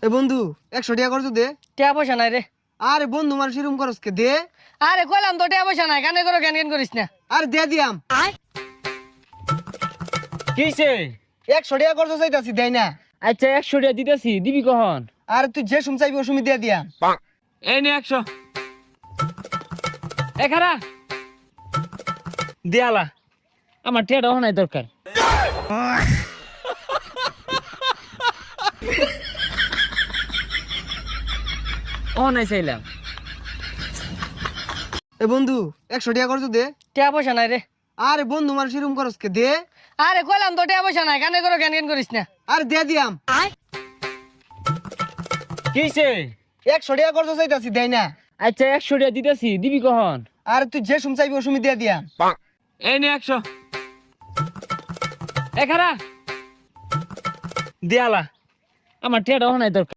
এ বন্ধু 100 টাকা করছো দে। টিয়া পয়সা নাই রে। আরে বন্ধু মানুষ এরকম করস কে দে। আরে কইলাম তো টিয়া পয়সা নাই, কানে করো জ্ঞান জ্ঞান করিস না। আরে দে দিয়াম। কিছে? 100 টাকা করছো চাইতাছি দেই না। আচ্ছা 100 টাকা দিতেছি, দিবি কখন? আরে তুই যে সুম চাইবি ও সুমি দিয়ে দিয়াম। এই নে 100। এ খারা দেয়ালা, আমার টিয়াটা নাই দরকার। ও নাই চাইলাম। এ বন্ধু 100 টাকা করছো দে। টিয়া পয়সা নাই রে। আরে বন্ধু মানুষ এরকম করস কে দে। আরে কইলাম তো টিয়া পয়সা নাই, কানে করো জ্ঞান জ্ঞান করিস না। আরে দে দিয়াম। কিছে? 100 টাকা করছো চাইতাছি দেই না। আচ্ছা 100 টাকা দিতেছি, দিবি কখন? আরে তুই যে সুম চাইবি ও সুমি দিয়ে দিয়াম। এই নে 100। এ খারা দেয়ালা, আমার টিয়াটা নাই দরকার।